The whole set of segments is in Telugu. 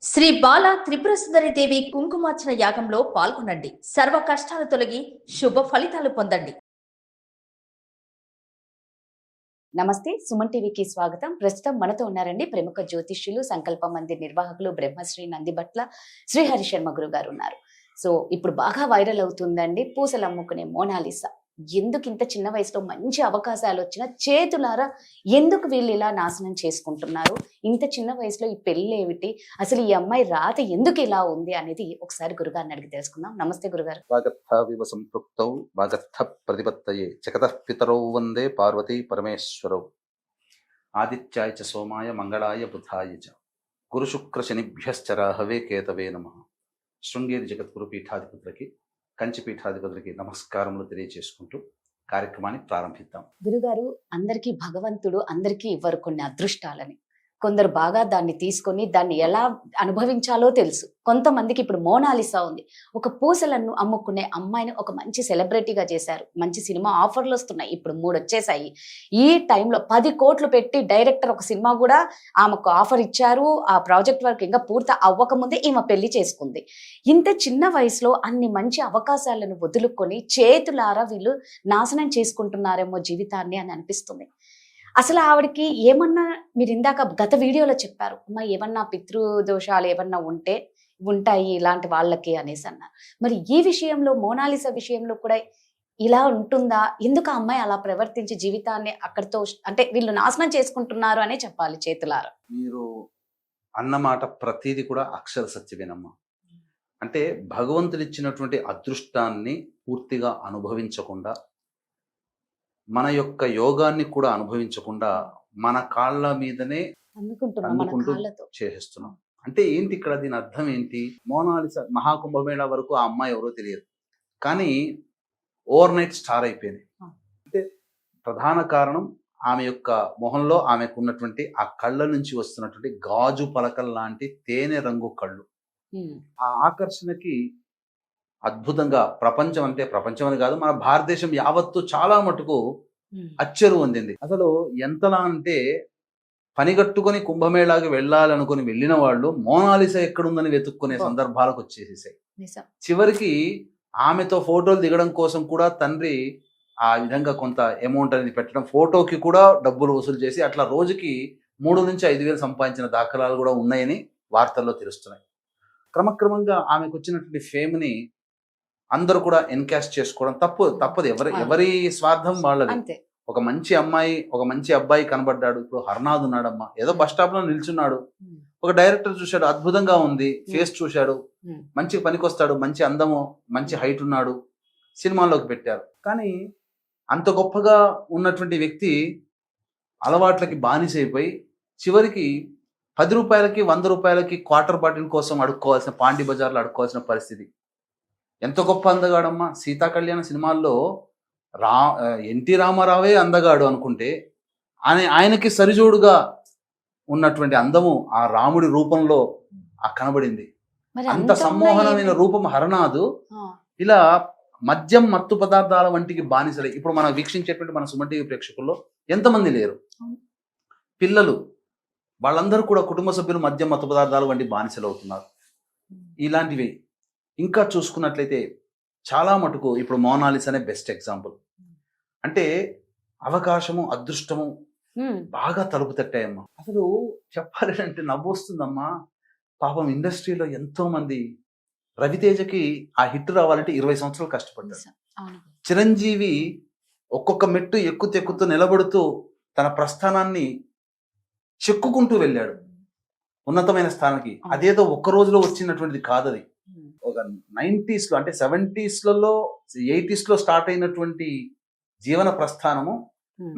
శ్రీ బాల త్రిపుర సుందరి దేవి కుంకుమార్చన యాగంలో పాల్గొనండి. సర్వ కష్టాలు తొలగి శుభ ఫలితాలు పొందండి. నమస్తే, సుమన్ టీవీకి స్వాగతం. ప్రస్తుతం మనతో ఉన్నారండి ప్రముఖ జ్యోతిష్యులు, సంకల్ప మందిర్ నిర్వాహకులు బ్రహ్మశ్రీ నందిబట్ల శ్రీహరి శర్మ గురు గారు ఉన్నారు. సో ఇప్పుడు బాగా వైరల్ అవుతుందండి పూసలు అమ్ముకునే మోనాలిసా. ఎందుకు ఇంత చిన్న వయసులో మంచి అవకాశాలు వచ్చినా చేతులారా ఎందుకు వీళ్ళు ఇలా నాశనం చేసుకుంటున్నారు? ఇంత చిన్న వయసులో ఈ పెళ్లి ఏమిటి? అసలు ఈ అమ్మాయి రాత ఎందుకు ఇలా ఉంది అనేది ఒకసారి గురుగారిని అడిగి తెలుసుకుందాం. నమస్తే గురుగారు. వాగర్థావివ సంపృక్తౌ వాగర్థ ప్రతిపత్తయే జగతః పితరౌ వందే పార్వతీ పరమేశ్వరౌ ఆదిత్యాయ చ సోమాయ మంగళాయ బుధాయ చ గురు శుక్ర శనిభ్యశ్చ రాహవే కేతవే నమః. శృంగేరి జగద్గురు పీఠాధిపతులకి, కంచి పీఠాధిపతులకి నమస్కారములు తెలియజేసుకుంటూ కార్యక్రమాన్ని ప్రారంభిద్దాం. గురుగారు, అందరికీ భగవంతుడు అందరికీ ఇవ్వరు కొన్ని అదృష్టాలని. కొందరు బాగా దాన్ని తీసుకొని దాన్ని ఎలా అనుభవించాలో తెలుసు. కొంతమందికి ఇప్పుడు మోనాలిసా ఉంది, ఒక పూసలను అమ్ముకునే అమ్మాయిని ఒక మంచి సెలబ్రిటీగా చేశారు. మంచి సినిమా ఆఫర్లు వస్తున్నాయి, ఇప్పుడు 3 వచ్చేసాయి. ఈ టైంలో 10 కోట్లు పెట్టి డైరెక్టర్ ఒక సినిమా కూడా ఆమెకు ఆఫర్ ఇచ్చారు. ఆ ప్రాజెక్ట్ వర్క్ ఇంకా పూర్తి అవ్వకముందే ఈమె పెళ్లి చేసుకుంది. ఇంత చిన్న వయసులో అన్ని మంచి అవకాశాలను వదులుకొని చేతులారా వీళ్ళు నాశనం చేసుకుంటున్నారేమో జీవితాన్ని అని అనిపిస్తుంది. అసలు ఆవిడకి ఏమన్నా, మీరు ఇందాక గత వీడియోలో చెప్పారు, అమ్మా ఏమన్నా పితృదోషాలు ఏమన్నా ఉంటే ఉంటాయి ఇలాంటి వాళ్ళకి అనేసి అన్నారు. మరి ఈ విషయంలో మోనాలిసా విషయంలో కూడా ఇలా ఉంటుందా? ఎందుకు ఆ అమ్మాయి అలా ప్రవర్తించి జీవితాన్ని అక్కడితో అంటే వీళ్ళు నాశనం చేసుకుంటున్నారు అనే చెప్పాలి చేతులారా. మీరు అన్నమాట ప్రతీది కూడా అక్షర సత్యమేనమ్మా. అంటే భగవంతుడిచ్చినటువంటి అదృష్టాన్ని పూర్తిగా అనుభవించకుండా, మన యొక్క యోగాన్ని కూడా అనుభవించకుండా మన కాళ్ళ మీదనే అందుకుంటూ చేసేస్తున్నాం. అంటే ఏంటి ఇక్కడ దీని అర్థం ఏంటి? మోనాలిసా మహాకుంభమేళా వరకు ఆ అమ్మాయి ఎవరో తెలియదు, కానీ ఓవర్ నైట్ స్టార్ అయిపోయింది. అంటే ప్రధాన కారణం ఆమె యొక్క మొహంలో ఆమెకు ఉన్నటువంటి ఆ కళ్ళ నుంచి వస్తున్నటువంటి గాజు పలకల లాంటి తేనె రంగు కళ్ళు. ఆ ఆకర్షణకి అద్భుతంగా ప్రపంచం, అంటే ప్రపంచం అని కాదు, మన భారతదేశం యావత్తు చాలా మటుకు అచ్చరు పొందింది. అసలు ఎంతలా అంటే పనిగట్టుకొని కుంభమేళాకి వెళ్ళాలనుకుని వెళ్ళిన వాళ్ళు మోనాలిసా ఎక్కడుందని వెతుక్కునే సందర్భాలకు వచ్చేసేసాయి. చివరికి ఆమెతో ఫోటోలు దిగడం కోసం కూడా తండ్రి ఆ విధంగా కొంత అమౌంట్ అనేది పెట్టడం, ఫోటోకి కూడా డబ్బులు వసూలు చేసి అట్లా రోజుకి 3 నుంచి 5 వేలు సంపాదించిన దాఖలాలు కూడా ఉన్నాయని వార్తల్లో తెలుస్తున్నాయి. క్రమక్రమంగా ఆమెకు వచ్చినటువంటి ఫేమ్ని అందరూ కూడా ఎన్కాష్ చేసుకోవడం తప్పదు. ఎవరి స్వార్థం వాళ్ళది. ఒక మంచి అమ్మాయి, ఒక మంచి అబ్బాయి కనబడ్డాడు. ఇప్పుడు హర్నాథ్ ఉన్నాడమ్మా, ఏదో బస్ స్టాప్ లో నిల్చున్నాడు. ఒక డైరెక్టర్ చూశాడు, అద్భుతంగా ఉంది, ఫేస్ చూశాడు, మంచి పనికొస్తాడు, మంచి అందము, మంచి హైట్ ఉన్నాడు, సినిమాల్లోకి పెట్టారు. కానీ అంత గొప్పగా ఉన్నటువంటి వ్యక్తి అలవాట్లకి బానిసైపోయి చివరికి 10 రూపాయలకి 100 రూపాయలకి క్వార్టర్ బాటిల్ కోసం అడుక్కోవాల్సిన, పాండి బజార్లో అడుక్కోవాల్సిన పరిస్థితి. ఎంత గొప్ప అందగాడమ్మా! సీతా కళ్యాణ సినిమాల్లో ఎన్టీ రామారావే అందగాడు అనుకుంటే ఆయనకి సరిజోడుగా ఉన్నటువంటి అందము ఆ రాముడి రూపంలో కనబడింది. అంత సమ్మోహనమైన రూపం హరనాథు. ఇలా మద్యం, మత్తు పదార్థాల వంటికి బానిసలే ఇప్పుడు మనం వీక్షించేటువంటి మన సుమన్ టీవీ ప్రేక్షకుల్లో ఎంతమంది లేరు? పిల్లలు, వాళ్ళందరూ కూడా కుటుంబ సభ్యులు మద్యం, మత్తు పదార్థాల వంటి బానిసలు అవుతున్నారు. ఇలాంటివి ఇంకా చూసుకున్నట్లయితే చాలా మటుకు ఇప్పుడు మోనాలిసా అనే బెస్ట్ ఎగ్జాంపుల్. అంటే అవకాశము, అదృష్టము బాగా తలుపు తట్టాయమ్మా. అసలు చెప్పాలి అంటే నవ్వు వస్తుందమ్మా. పాపం ఇండస్ట్రీలో ఎంతో మంది, రవితేజకి ఆ హిట్ రావాలంటే 20 సంవత్సరాలు కష్టపడ్డాడు. చిరంజీవి ఒక్కొక్క మెట్టు ఎక్కుతూ నిలబడుతూ తన ప్రస్థానాన్ని చెక్కుకుంటూ వెళ్ళాడు ఉన్నతమైన స్థానానికి. అదేదో ఒక్క రోజులో వచ్చినటువంటిది కాదు. అది ఒక 90s లో, అంటే 70s లలో 80s లో స్టార్ట్ అయినటువంటి జీవన ప్రస్థానము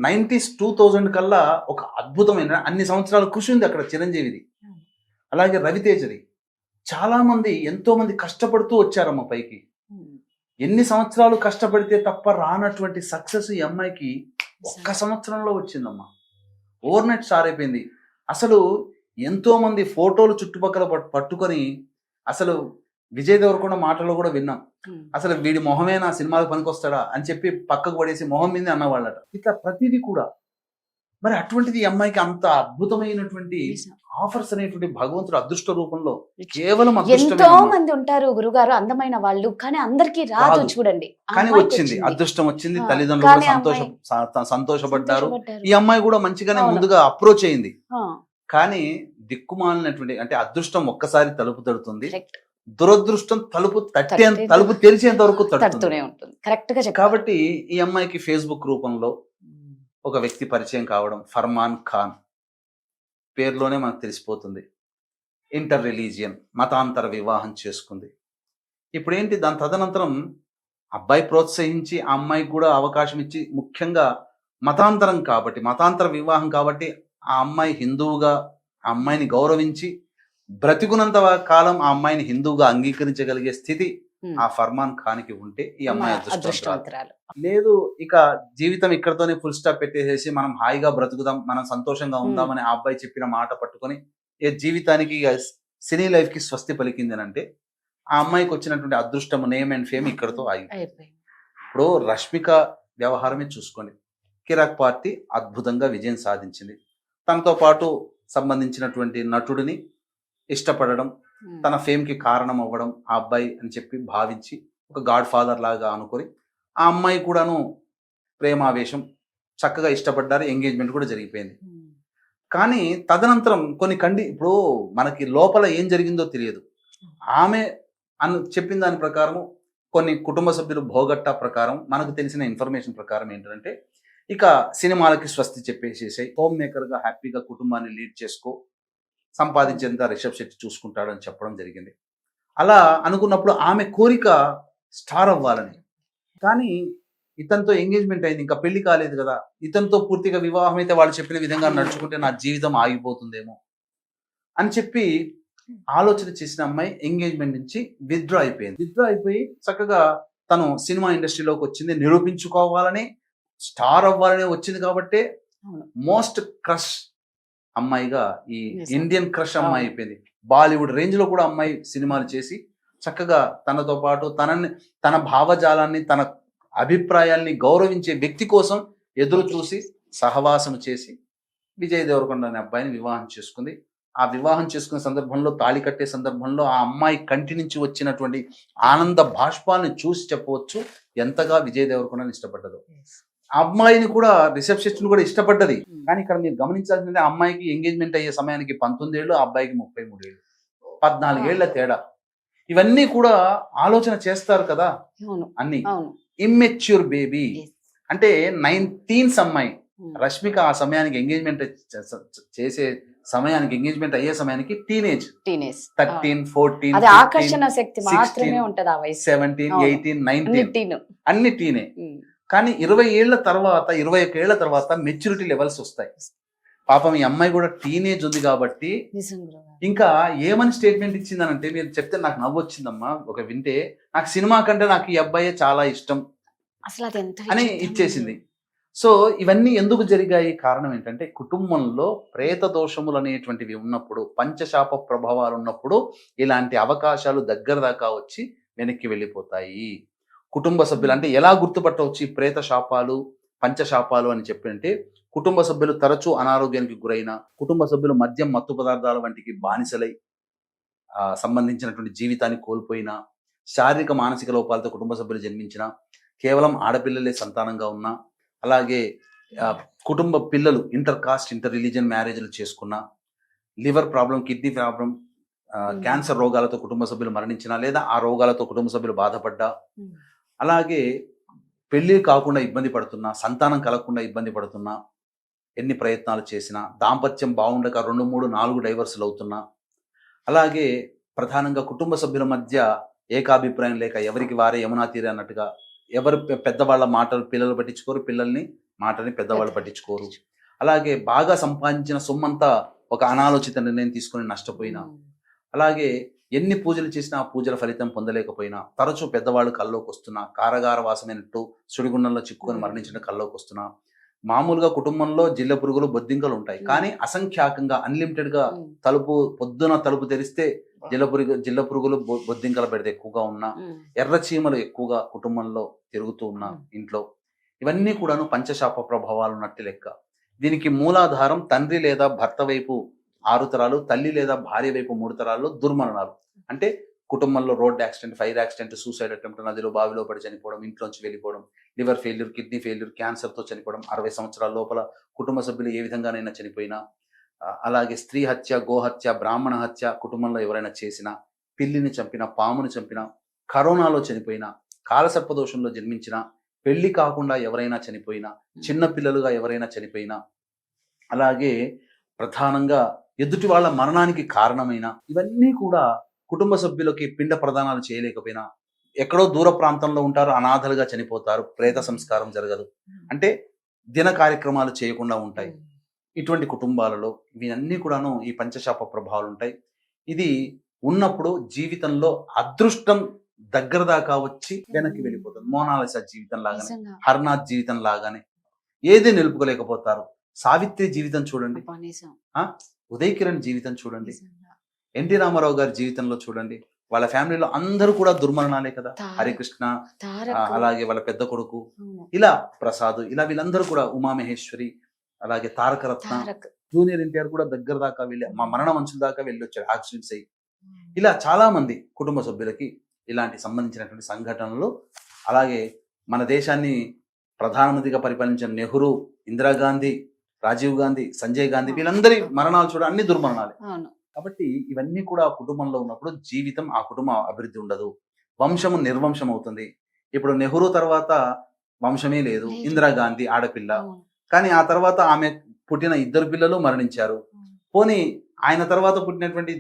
90s 2000 కల్లా ఒక అద్భుతమైన, అన్ని సంవత్సరాల కృషి ఉంది అక్కడ చిరంజీవిది. అలాగే రవితేజది. చాలా మంది, ఎంతో మంది కష్టపడుతూ వచ్చారమ్మ పైకి. ఎన్ని సంవత్సరాలు కష్టపడితే తప్ప రానటువంటి సక్సెస్ ఈ అమ్మాయికి ఒక్క సంవత్సరంలో వచ్చిందమ్మా. ఓవర్ నైట్ స్టార్ అయిపోయింది. అసలు ఎంతో మంది ఫోటోలు చుట్టుపక్కల పట్టుకొని, అసలు విజయ్ దేవరకొండ మాటలో కూడా విన్నాం, అసలు వీడి మొహమే నా సినిమాలకు పనికొస్తాడా అని చెప్పి పక్కకు పడేసి మొహం మీద అన్నవాళ్ళట. ఇట్లా ప్రతిదీ కూడా మరి అటువంటిది ఈ అమ్మాయికి అంత అద్భుతమైనటువంటి ఆఫర్స్ అనేటువంటి భగవంతుడు అదృష్ట రూపంలో కేవలం అదృష్టమే ఎంతో అమ్మా. మంది ఉంటారు గురుగారు అందమైన వాళ్ళు, కానీ అందరికీ రాదు. రాదు. చూడండి ఆ కానీ అమ్మాయికి వచ్చింది, అదృష్టం వచ్చింది, ఆ, తల్లిదండ్రులు కానీ కూడా అమ్మాయి సంతోషపడ్డారు. సంతోషపడ్డారు. ఈ అమ్మాయి కూడా మంచిగానే అవును. ముందుగా అప్రోచ్ అయింది. ఆ, కానీ దిక్కుమాలినటువంటి అంటే అదృష్టం ఒక్కసారి తలుపు తడుతుంది, correct. దురదృష్టం తట్టే- తలుపు తెరిచేంత వరకు తడుతుంది. తడుతూనే ఉంటుంది. కరెక్ట్ గా చెప్పారు. కాబట్టి ఈ అమ్మాయికి ఫేస్బుక్ రూపంలో ఒక వ్యక్తి పరిచయం కావడం, ఫర్మాన్ ఖాన్ పేరులోనే మనకు తెలిసిపోతుంది. ఇంటర్ రిలీజియన్ మతాంతర వివాహం చేసుకుంది. ఇప్పుడు ఏంటి, దాని తదనంతరం అబ్బాయి ప్రోత్సహించి ఆ అమ్మాయికి కూడా అవకాశం ఇచ్చి, ముఖ్యంగా మతాంతరం కాబట్టి, మతాంతర వివాహం కాబట్టి ఆ అమ్మాయి హిందువుగా ఆ అమ్మాయిని గౌరవించి బ్రతికున్నంత కాలం ఆ అమ్మాయిని హిందువుగా అంగీకరించగలిగే స్థితి ఆ ఫర్మాన్ ఖాన్కి ఉంటే ఈ అమ్మాయి అదృష్టవంతురాలు. అదృష్టవంతురాలు. లేదు ఇక జీవితం ఇక్కడతోనే ఫుల్ స్టాప్ పెట్టేసేసి మనం హాయిగా బ్రతుకుదాం, మనం సంతోషంగా ఉందామని ఆ అబ్బాయి చెప్పిన మాట పట్టుకొని ఏ జీవితానికి ఇక సినీ లైఫ్ కి స్వస్తి పలికింది అని అంటే ఆ అమ్మాయికి వచ్చినటువంటి అదృష్టం, నేమ్ అండ్ ఫేమ్ ఇక్కడతో ఆగింది. అయిపోయింది. ఇప్పుడు రష్మిక వ్యవహారమే చూసుకోండి. కిరాక్ పార్టీ అద్భుతంగా విజయం సాధించింది. తనతో పాటు సంబంధించినటువంటి నటుడిని ఇష్టపడడం, తన ఫేమ్ కి కారణం అవ్వడం ఆ అబ్బాయి అని చెప్పి భావించి ఒక గాడ్ ఫాదర్ లాగా అనుకొని ఆ అమ్మాయి కూడాను ప్రేమావేశం, చక్కగా ఇష్టపడ్డారు, ఎంగేజ్మెంట్ కూడా జరిగిపోయింది. కానీ తదనంతరం కొన్ని ఇప్పుడు మనకి లోపల ఏం జరిగిందో తెలియదు. ఆమె చెప్పిన దాని ప్రకారము, కొన్ని కుటుంబ సభ్యులు భోగట్టా ప్రకారం మనకు తెలిసిన ఇన్ఫర్మేషన్ ప్రకారం ఏంటంటే ఇక సినిమాలకి స్వస్తి చెప్పేసేసాయి, హోమ్ మేకర్ గా హ్యాపీగా కుటుంబాన్ని లీడ్ చేసుకో, సంపాదించేంత రిషబ్ శెట్టి చూసుకుంటాడని చెప్పడం జరిగింది. అలా అనుకున్నప్పుడు ఆమె కోరిక స్టార్ అవ్వాలని, కానీ ఇతనితో ఎంగేజ్మెంట్ అయింది, ఇంకా పెళ్లి కాలేదు కదా, ఇతనితో పూర్తిగా వివాహం అయితే వాళ్ళు చెప్పిన విధంగా నడుచుకుంటే నా జీవితం ఆగిపోతుందేమో అని చెప్పి ఆలోచన చేసిన అమ్మాయి ఎంగేజ్మెంట్ నుంచి విత్డ్రా అయిపోయింది. విత్డ్రా అయిపోయి చక్కగా తను సినిమా ఇండస్ట్రీలోకి వచ్చింది, నిరూపించుకోవాలని, స్టార్ అవ్వాలని వచ్చింది. కాబట్టి మోస్ట్ క్రష్ అమ్మాయిగా ఈ ఇండియన్ క్రష్ అమ్మాయి అయిపోయింది. బాలీవుడ్ రేంజ్ లో కూడా అమ్మాయి సినిమాలు చేసి చక్కగా తనతో పాటు తన భావజాలాన్ని, తన అభిప్రాయాల్ని గౌరవించే వ్యక్తి కోసం ఎదురు చూసి సహవాసం చేసి విజయ్ దేవరకొండ అనే అబ్బాయిని వివాహం చేసుకుంది. ఆ వివాహం చేసుకునే సందర్భంలో, తాళి కట్టే సందర్భంలో ఆ అమ్మాయి కంటి నుంచి వచ్చినటువంటి ఆనంద బాష్పాలను చూసి చెప్పవచ్చు ఎంతగా విజయ్ దేవరకొండని ఇష్టపడ్డదో. ఆ అమ్మాయిని కూడా, రిషబ్ శెట్టిని కూడా ఇష్టపడ్డది. కానీ ఇక్కడ మీరు గమనించాల్సిందే, ఆ అమ్మాయికి ఎంగేజ్మెంట్ అయ్యే సమయానికి 19 ఏళ్ళు, ఆ అబ్బాయికి 33 ఏళ్ళు, 14 ఏళ్ల తేడా. ఇవన్నీ కూడా ఆలోచన చేస్తారు కదా అన్ని. ఇమ్మెచ్యూర్ బేబీ అంటే 19 అమ్మాయి రష్మిక ఆ సమయానికి ఎంగేజ్మెంట్ చేసే సమయానికి, ఎంగేజ్మెంట్ అయ్యే సమయానికి టీనేజ్ 13, 14, అది ఆకర్షణ శక్తి మాత్రమే ఉంటది ఆ వయసు. 17, 18, 19 టీను. అన్ని టీనే. కానీ 20 ఏళ్ల తర్వాత, 21 ఏళ్ల తర్వాత మెచ్యూరిటీ లెవెల్స్ వస్తాయి. పాపం ఈ అమ్మాయి కూడా టీనేజ్ ఉంది కాబట్టి ఇంకా ఏమని స్టేట్మెంట్ ఇచ్చిందనంటే, మీరు చెప్తే నాకు నవ్వు వచ్చిందమ్మా ఒక వింటే, నాకు సినిమా కంటే నాకు ఈ అబ్బాయే చాలా ఇష్టం అసలు అది ఎంత అని ఇచ్చేసింది. సో ఇవన్నీ ఎందుకు జరిగాయి? కారణం ఏంటంటే కుటుంబంలో ప్రేత దోషములు అనేటువంటివి ఉన్నప్పుడు, పంచశాప ప్రభావాలు ఉన్నప్పుడు ఇలాంటి అవకాశాలు దగ్గర దాకా వచ్చి వెనక్కి వెళ్ళిపోతాయి. కుటుంబ సభ్యులు అంటే ఎలా గుర్తుపట్టవచ్చు ఈ ప్రేత శాపాలు, పంచశాపాలు అని చెప్పి అంటే, కుటుంబ సభ్యులు తరచూ అనారోగ్యానికి గురైన, కుటుంబ సభ్యులు మద్యం, మత్తు పదార్థాల వంటికి బానిసలై సంబంధించినటువంటి జీవితాన్ని కోల్పోయిన, శారీరక మానసిక లోపాలతో కుటుంబ సభ్యులు జన్మించిన, కేవలం ఆడపిల్లలే సంతానంగా ఉన్న, అలాగే కుటుంబ పిల్లలు ఇంటర్ కాస్ట్, ఇంటర్ రిలీజియన్ మ్యారేజ్లు చేసుకున్న, liver problem, kidney problem, cancer రోగాలతో కుటుంబ సభ్యులు మరణించిన, లేదా ఆ రోగాలతో కుటుంబ సభ్యులు బాధపడ్డా, అలాగే పెళ్లి కాకుండా ఇబ్బంది పడుతున్నా, సంతానం కలగకుండా ఇబ్బంది పడుతున్నా, ఎన్ని ప్రయత్నాలు చేసినా, దాంపత్యం బాగుండక 2, 3, 4 డైవర్సులు అవుతున్నా, అలాగే ప్రధానంగా కుటుంబ సభ్యుల మధ్య ఏకాభిప్రాయం లేక ఎవరికి వారే యమునా తీరే అన్నట్టుగా, ఎవరు పెద్దవాళ్ళ మాటలు పిల్లలు పట్టించుకోరు, పిల్లల్ని మాటని పెద్దవాళ్ళు పట్టించుకోరు, అలాగే బాగా సంపాదించిన సొమ్మంతా ఒక అనాలోచిత నిర్ణయం తీసుకుని నష్టపోయినా, అలాగే ఎన్ని పూజలు చేసినా ఆ పూజల ఫలితం పొందలేకపోయినా, తరచూ పెద్దవాళ్ళు కల్లోకి వస్తున్నా, కారాగార వాసమైనట్టు సుడిగుండంలో చిక్కుకొని మరణించిన కల్లోకి వస్తున్నా, మామూలుగా కుటుంబంలో జిల్ల పురుగులు, బొద్దింకలు ఉంటాయి, కానీ అసంఖ్యాకంగా అన్లిమిటెడ్ గా పొద్దున తలుపు తెరిస్తే జిల్ల పురుగులు, బొద్దింకల బెడద ఎక్కువగా ఉన్నా, ఎర్ర చీమలు ఎక్కువగా కుటుంబంలో తిరుగుతూ ఉన్నా ఇంట్లో, ఇవన్నీ కూడాను పంచశాప ప్రభావాలు ఉన్నట్టు లెక్క. దీనికి మూలాధారం తండ్రి లేదా భర్త వైపు 6 తరాలు, తల్లి లేదా భార్య వైపు 3 తరాల్లో దుర్మరణాలు. అంటే కుటుంబంలో road accident, fire accident, suicide attempt, నదిలో బావిలో పడి చనిపోవడం, ఇంట్లోంచి వెళ్ళిపోవడం, లివర్ ఫెయిల్యూర్, కిడ్నీ ఫెయిల్యూర్, క్యాన్సర్తో చనిపోవడం, 60 సంవత్సరాల లోపల కుటుంబ సభ్యులు ఏ విధంగానైనా చనిపోయినా, అలాగే స్త్రీ హత్య, గోహత్య, బ్రాహ్మణ హత్య కుటుంబంలో ఎవరైనా చేసినా, పిల్లిని చంపినా, పాముని చంపినా, కరోనాలో చనిపోయినా, కాలసర్పదోషంలో జన్మించినా, పెళ్లి కాకుండా ఎవరైనా చనిపోయినా, చిన్న పిల్లలుగా ఎవరైనా చనిపోయినా, అలాగే ప్రధానంగా ఎదుటి వాళ్ళ మరణానికి కారణమైన ఇవన్నీ కూడా కుటుంబ సభ్యులకి పిండ ప్రదానాలు చేయలేకపోయినా, ఎక్కడో దూర ప్రాంతంలో ఉంటారు, అనాథలుగా చనిపోతారు, ప్రేత సంస్కారం జరగదు, అంటే దిన కార్యక్రమాలు చేయకుండా ఉంటాయి. ఇటువంటి కుటుంబాలలో ఇవన్నీ కూడాను ఈ పంచశాప ప్రభావాలు ఉంటాయి. ఇది ఉన్నప్పుడు జీవితంలో అదృష్టం దగ్గర దాకా వచ్చి వెనక్కి వెళ్ళిపోతుంది. మోనాలిసా జీవితం లాగానే, నిజంగా. హర్నాథ్ జీవితం లాగానే ఏది నిలుపుకోలేకపోతారు. సావిత్రి జీవితం చూడండి, అబ్బా, నిజం. ఉదయ్ కిరణ్ జీవితం చూడండి, నిజంగా. ఎన్టీ రామారావు గారి జీవితంలో చూడండి. వాళ్ళ ఫ్యామిలీలో అందరూ కూడా దుర్మరణాలే కదా. తారక్. హరికృష్ణ, తారక్. అలాగే వాళ్ళ పెద్ద కొడుకు, అవును. ఇలా ప్రసాద్, ఇలా వీళ్ళందరూ కూడా, ఉమామహేశ్వరి, అలాగే తారకరత్న, తారక్. జూనియర్ ఎన్టీఆర్ కూడా దగ్గర దాకా వెళ్ళి మా మరణ మంచుల దాకా వెళ్ళి వచ్చారు, యాక్సిడెంట్స్ అయ్యి. ఇలా చాలా మంది కుటుంబ సభ్యులకి ఇలాంటి సంబంధించినటువంటి సంఘటనలు. అలాగే మన దేశాన్ని ప్రధానమంత్రిగా పరిపాలించిన నెహ్రూ, ఇందిరాగాంధీ, రాజీవ్ గాంధీ, సంజయ్ గాంధీ, వీళ్ళందరి మరణాలు చూడ అన్ని దుర్మరణాలే. అవును. కాబట్టి ఇవన్నీ కూడా ఆ కుటుంబంలో ఉన్నప్పుడు జీవితం, ఆ కుటుంబం అభివృద్ధి ఉండదు, వంశము నిర్వంశం అవుతుంది. ఇప్పుడు నెహ్రూ తర్వాత వంశమే లేదు, లేదు. ఇందిరాగాంధీ ఆడపిల్ల, అవును. కానీ ఆ తర్వాత ఆమె పుట్టిన 2 పిల్లలు మరణించారు. పోనీ ఆయన తర్వాత పుట్టినటువంటి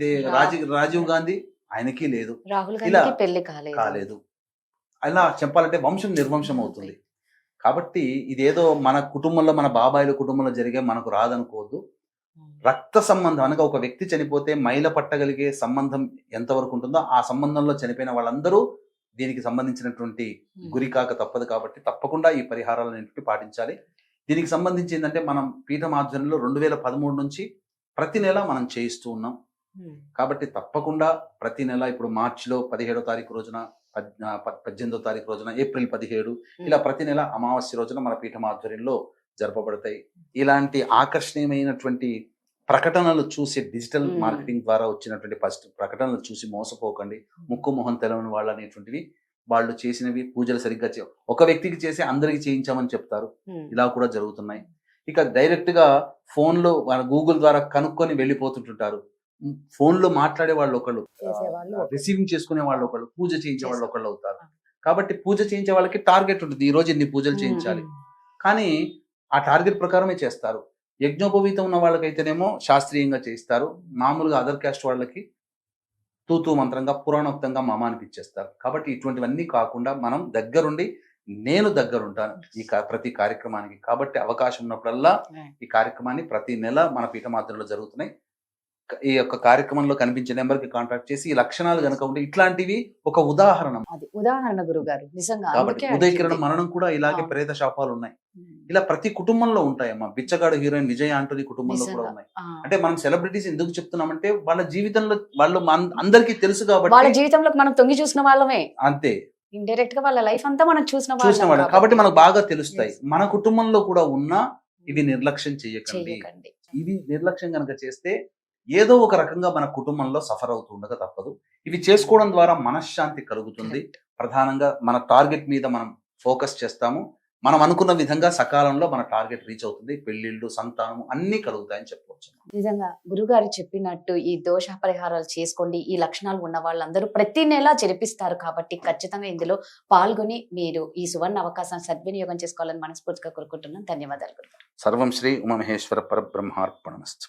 రాజీవ్ గాంధీ, ఆయనకి లేదు, రాహుల్ ఇలా గాంధీకి పెళ్లి కాలేదు. అలా చెప్పాలంటే వంశం నిర్వంశం అవుతుంది. కాబట్టి ఇదేదో మన కుటుంబంలో, మన బాబాయిల కుటుంబంలో జరిగే మనకు రాదనుకోవద్దు. రక్త సంబంధం అనగా ఒక వ్యక్తి చనిపోతే మైల పట్టగలిగే సంబంధం ఎంతవరకు ఉంటుందో ఆ సంబంధంలో చనిపోయిన వాళ్ళందరూ దీనికి సంబంధించినటువంటి గురి కాక తప్పదు. కాబట్టి తప్పకుండా ఈ పరిహారాలన్నింటినీ పాటించాలి. దీనికి సంబంధించి ఏంటంటే మనం పీఠం ఆధ్వర్యంలో 2013 నుంచి ప్రతి నెల మనం చేయిస్తూ ఉన్నాం. కాబట్టి తప్పకుండా ప్రతి నెల, ఇప్పుడు మార్చిలో 17వ తారీఖు రోజున, 18వ తారీఖు రోజున, ఏప్రిల్ 17, ఇలా ప్రతి నెల అమావాస్య రోజున మన పీఠం ఆధ్వర్యంలో జరపబడతాయి. ఇలాంటి ఆకర్షణీయమైనటువంటి ప్రకటనలు చూసి, డిజిటల్ మార్కెటింగ్ ద్వారా వచ్చినటువంటి ఫస్ట్ ప్రకటనలు చూసి మోసపోకండి. ముక్కు మొహం తెలవని వాళ్ళు అనేటువంటివి, వాళ్ళు చేసినవి పూజలు సరిగ్గా ఒక వ్యక్తికి చేసి అందరికి చేయించామని చెప్తారు. ఇలా కూడా జరుగుతున్నాయి. ఇక డైరెక్ట్ గా ఫోన్లో గూగుల్ ద్వారా కనుక్కొని వెళ్ళిపోతుంటుంటారు. ఫోన్లో మాట్లాడే వాళ్ళు ఒకళ్ళు, రిసీవింగ్ చేసుకునే వాళ్ళు ఒకళ్ళు, పూజ చేయించే వాళ్ళు ఒకళ్ళు అవుతారు. కాబట్టి పూజ చేయించే వాళ్ళకి టార్గెట్ ఉంటుంది, ఈ రోజు ఇన్ని పూజలు చేయించాలి, కానీ ఆ టార్గెట్ ప్రకారమే చేస్తారు. యజ్ఞోపవీతం ఉన్న వాళ్ళకైతేనేమో శాస్త్రీయంగా చేయిస్తారు. మామూలుగా అదర్ క్యాస్ట్ వాళ్ళకి తూతూ మంత్రంగా, పురాణోక్తంగా మమ అనిపించేస్తారు. కాబట్టి ఇటువంటివన్నీ కాకుండా మనం దగ్గరుండి, నేను దగ్గరుంటాను ఈ ప్రతి కార్యక్రమానికి. కాబట్టి అవకాశం ఉన్నప్పుడల్లా ఈ కార్యక్రమాన్ని ప్రతి నెల మన పీఠమాత్రలో జరుగుతున్నాయి. ఈ యొక్క కార్యక్రమంలో కనిపించే నెంబర్కి కాంటాక్ట్ చేసి ఈ లక్షణాలు కనుక ఉంటే, ఇట్లాంటివి ఒక ఉదాహరణ. అది ఉదాహరణ గురుగారు, నిజంగా. కాబట్టి ఉదయ్ కిరణ్ మరణం కూడా ఇలాగే ప్రేత శాపాలు ఉన్నాయి. ఇలా ప్రతి కుటుంబంలో ఉంటాయమ్మా. బిచ్చగాడు హీరోయిన్ విజయ్ ఆంటోనీ కుటుంబంలో కూడా ఉన్నాయి. అంటే మనం సెలబ్రిటీస్ ఎందుకు చెప్తున్నామంటే వాళ్ళ జీవితంలో వాళ్ళు అందరికీ తెలుసు కాబట్టి, వాళ్ళ జీవితంలో మనం తొంగి చూసిన వాళ్ళమే, అంతే ఇండైరెక్ట్ గా వాళ్ళ లైఫ్ అంతా మనం చూసిన వాళ్ళు కాబట్టి మనకు బాగా తెలుస్తాయి. మన కుటుంబంలో కూడా ఉన్న ఇవి నిర్లక్ష్యం చేయకండి. ఇవి నిర్లక్ష్యం కనుక చేస్తే ఏదో ఒక రకంగా మన కుటుంబంలో సఫర్ అవుతూ ఉండక తప్పదు. ఇవి చేసుకోవడం ద్వారా మనశ్శాంతి కలుగుతుంది. ప్రధానంగా మన టార్గెట్ మీద మనం ఫోకస్ చేస్తాము. మనం అనుకున్న విధంగా సకాలంలో మన టార్గెట్ రీచ్ అవుతుంది. పెళ్లిళ్ళు, సంతానం అన్ని కలుగుతాయని చెప్పవచ్చు. నిజంగా గురుగారు చెప్పినట్టు ఈ దోష పరిహారాలు చేసుకోండి. ఈ లక్షణాలు ఉన్న వాళ్ళందరూ ప్రతి నెల జరిపిస్తారు కాబట్టి ఖచ్చితంగా ఇందులో పాల్గొని మీరు ఈ సువర్ణ అవకాశాన్ని సద్వినియోగం చేసుకోవాలని మనస్ఫూర్తిగా కోరుకుంటున్నాను. ధన్యవాదాలు గురుగారు. సర్వం శ్రీ ఉమామహేశ్వర పరబ్రహ్మార్పణమస్తు.